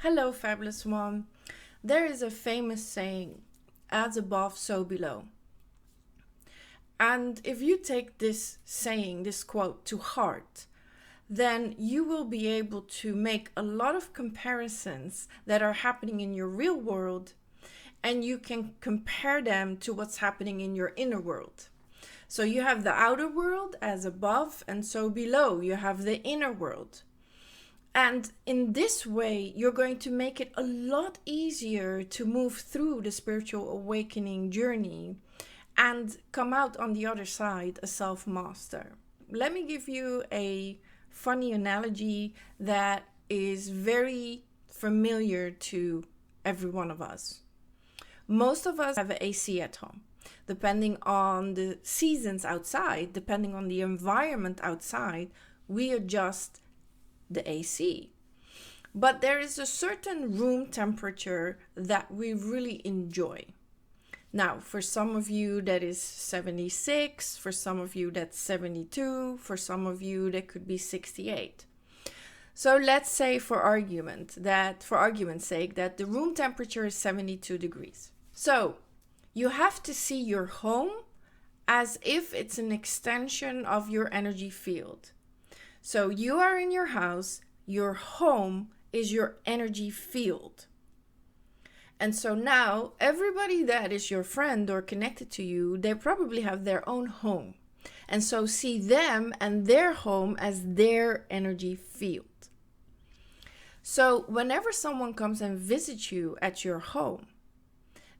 Hello, fabulous one. There is a famous saying, as above, so below. And if you take this saying, this quote to heart, then you will be able to make a lot of comparisons that are happening in your real world, and you can compare them to what's happening in your inner world. So you have the outer world as above, and so below you have the inner world. And in this way, you're going to make it a lot easier to move through the spiritual awakening journey and come out on the other side a self-master. Let me give you a funny analogy that is very familiar to every one of us. Most of us have an AC at home. Depending on the seasons outside, depending on the environment outside, we adjust the AC. But there is a certain room temperature that we really enjoy. Now, for some of you that is 76, for some of you that's 72, for some of you that could be 68. So let's say for argument's sake that the room temperature is 72 degrees. So you have to see your home as if it's an extension of your energy field. So you are in your house, your home is your energy field. And so now everybody that is your friend or connected to you, they probably have their own home. And so see them and their home as their energy field. So whenever someone comes and visits you at your home,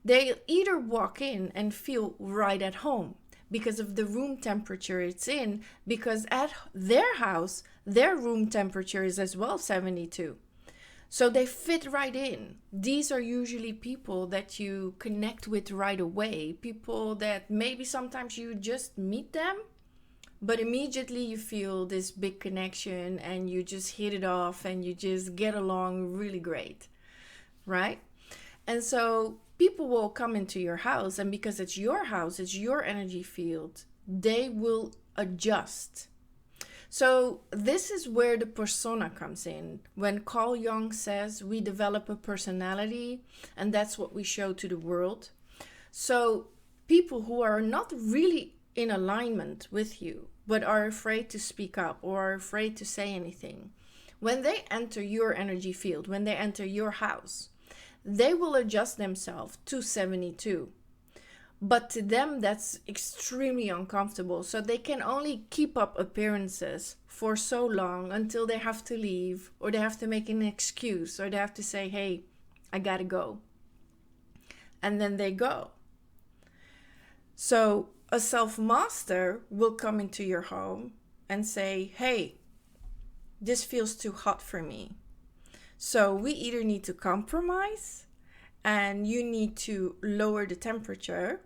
they either walk in and feel right at home because of the room temperature it's in, because at their house, their room temperature is as well 72. So they fit right in. These are usually people that you connect with right away. People that maybe sometimes you just meet them, but immediately you feel this big connection and you just hit it off and you just get along really great, right? And so people will come into your house, and because it's your house, it's your energy field, they will adjust. So this is where the persona comes in. When Carl Jung says we develop a personality, and that's what we show to the world. So people who are not really in alignment with you, but are afraid to speak up or are afraid to say anything, when they enter your energy field, when they enter your house, they will adjust themselves to 72. But to them, that's extremely uncomfortable. So they can only keep up appearances for so long until they have to leave, or they have to make an excuse, or they have to say, hey, I gotta go. And then they go. So a self-master will come into your home and say, hey, this feels too hot for me. So we either need to compromise and you need to lower the temperature,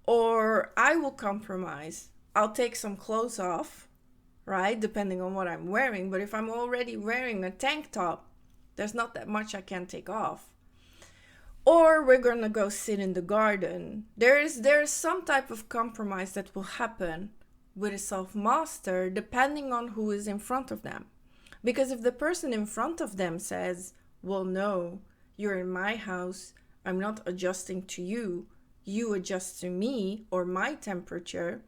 or I will compromise. I'll take some clothes off, right? Depending on what I'm wearing. But if I'm already wearing a tank top, there's not that much I can take off. Or we're going to go sit in the garden. There's some type of compromise that will happen with a self-master depending on who is in front of them. Because if the person in front of them says, well, no, you're in my house, I'm not adjusting to you, you adjust to me or my temperature.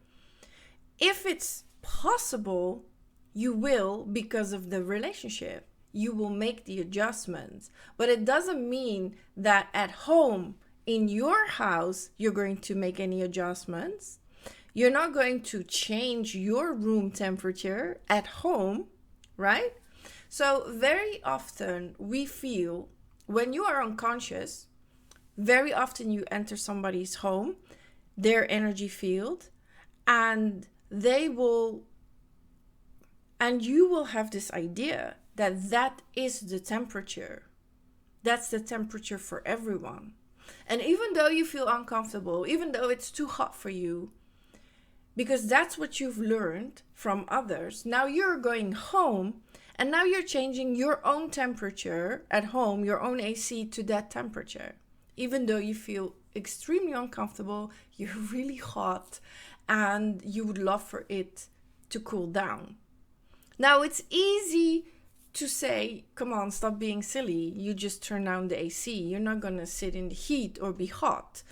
If it's possible, you will, because of the relationship, you will make the adjustments. But it doesn't mean that at home, in your house, you're going to make any adjustments. You're not going to change your room temperature at home, right? So very often we feel, when you are unconscious, very often you enter somebody's home, their energy field, and you will have this idea that is the temperature. That's the temperature for everyone. And even though you feel uncomfortable, even though it's too hot for you, because that's what you've learned from others, now you're going home and now you're changing your own temperature at home, your own AC to that temperature. Even though you feel extremely uncomfortable, you're really hot, and you would love for it to cool down. Now, it's easy to say, come on, stop being silly. You just turn down the AC. You're not going to sit in the heat or be hot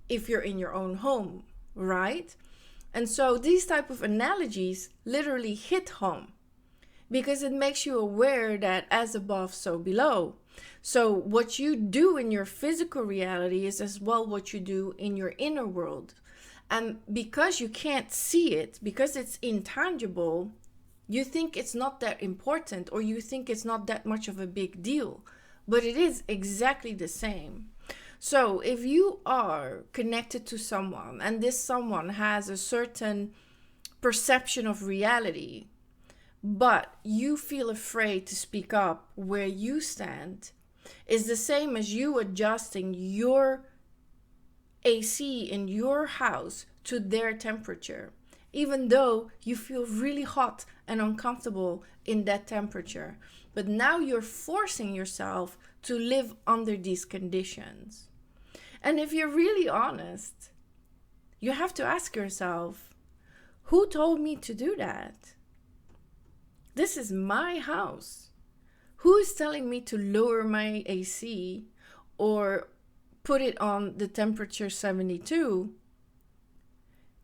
if you're in your own home, right? And so these type of analogies literally hit home because it makes you aware that as above, so below. So what you do in your physical reality is as well what you do in your inner world. And because you can't see it, because it's intangible, you think it's not that important, or you think it's not that much of a big deal, but it is exactly the same. So if you are connected to someone and this someone has a certain perception of reality, but you feel afraid to speak up where you stand, is the same as you adjusting your AC in your house to their temperature, even though you feel really hot and uncomfortable in that temperature. But now you're forcing yourself to live under these conditions. And if you're really honest, you have to ask yourself, who told me to do that? This is my house. Who is telling me to lower my AC or put it on the temperature 72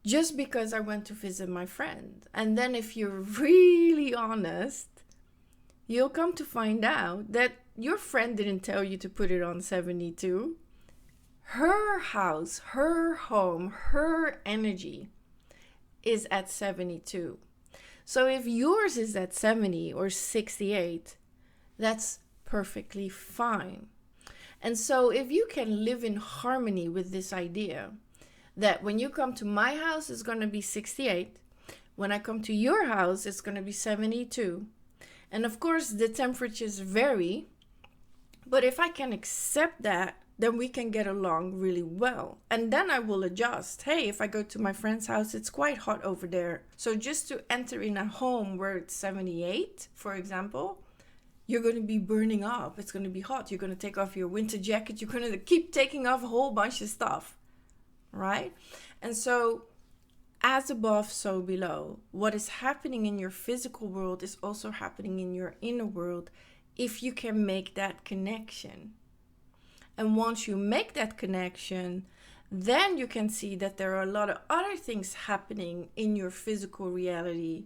just because I went to visit my friend? And then if you're really honest, you'll come to find out that your friend didn't tell you to put it on 72. Her house, her home, her energy is at 72. So if yours is at 70 or 68, that's perfectly fine. And so if you can live in harmony with this idea that when you come to my house, it's going to be 68. When I come to your house, it's going to be 72. And of course, the temperatures vary. But if I can accept that, then we can get along really well. And then I will adjust. Hey, if I go to my friend's house, it's quite hot over there. So just to enter in a home where it's 78, for example, you're going to be burning up. It's going to be hot. You're going to take off your winter jacket. You're going to keep taking off a whole bunch of stuff, right? And so as above, so below. What is happening in your physical world is also happening in your inner world if you can make that connection. And once you make that connection, then you can see that there are a lot of other things happening in your physical reality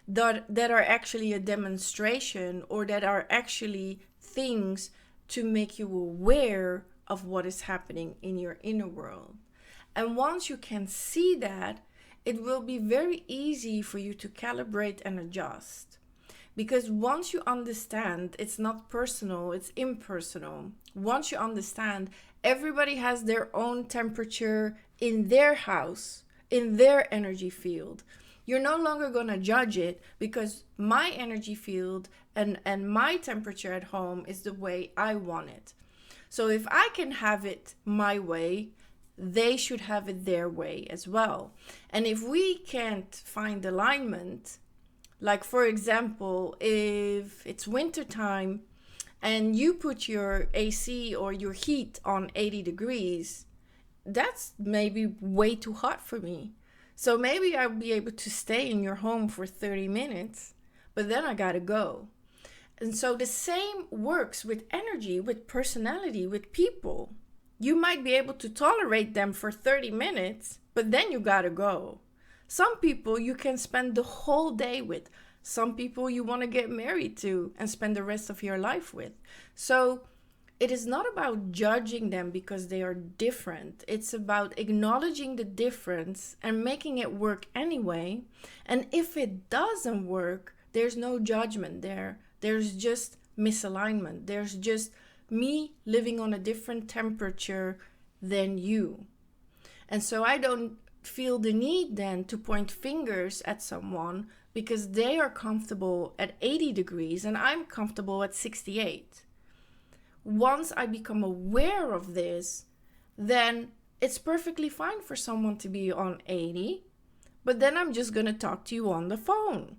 that are actually a demonstration, or that are actually things to make you aware of what is happening in your inner world. And once you can see that, it will be very easy for you to calibrate and adjust. Because once you understand it's not personal, it's impersonal. Once you understand everybody has their own temperature in their house, in their energy field, you're no longer going to judge it because my energy field and my temperature at home is the way I want it. So if I can have it my way, they should have it their way as well. And if we can't find alignment, like for example, if it's winter time and you put your AC or your heat on 80 degrees, that's maybe way too hot for me. So maybe I'll be able to stay in your home for 30 minutes, but then I gotta go. And so the same works with energy, with personality, with people. You might be able to tolerate them for 30 minutes, but then you gotta go. Some people you can spend the whole day with. Some people you want to get married to and spend the rest of your life with. So it is not about judging them because they are different. It's about acknowledging the difference and making it work anyway. And if it doesn't work, there's no judgment there. There's just misalignment. There's just me living on a different temperature than you. And so I don't feel the need then to point fingers at someone because they are comfortable at 80 degrees and I'm comfortable at 68. Once I become aware of this, then it's perfectly fine for someone to be on 80, but then I'm just going to talk to you on the phone.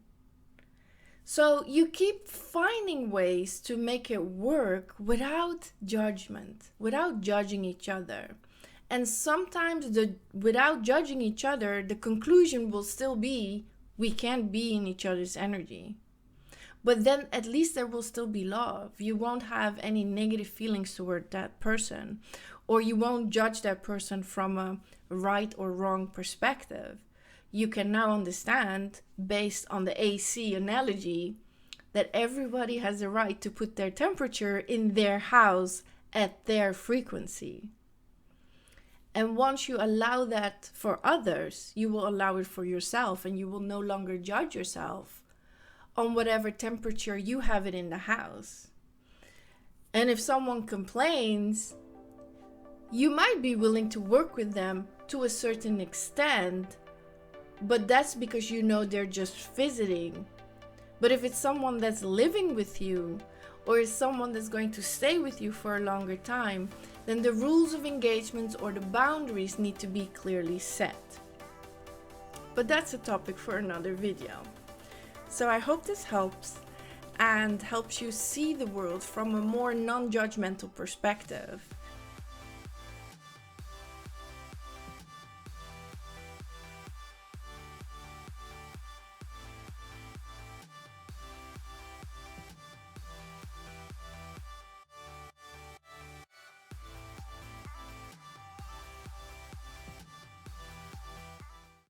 So you keep finding ways to make it work without judgment, without judging each other. And sometimes without judging each other, the conclusion will still be we can't be in each other's energy. But then at least there will still be love. You won't have any negative feelings toward that person, or you won't judge that person from a right or wrong perspective. You can now understand, based on the AC analogy, that everybody has the right to put their temperature in their house at their frequency. And once you allow that for others, you will allow it for yourself, and you will no longer judge yourself on whatever temperature you have it in the house. And if someone complains, you might be willing to work with them to a certain extent, but that's because you know they're just visiting. But if it's someone that's living with you, or is someone that's going to stay with you for a longer time, then the rules of engagements or the boundaries need to be clearly set. But that's a topic for another video. So I hope this helps and helps you see the world from a more non-judgmental perspective.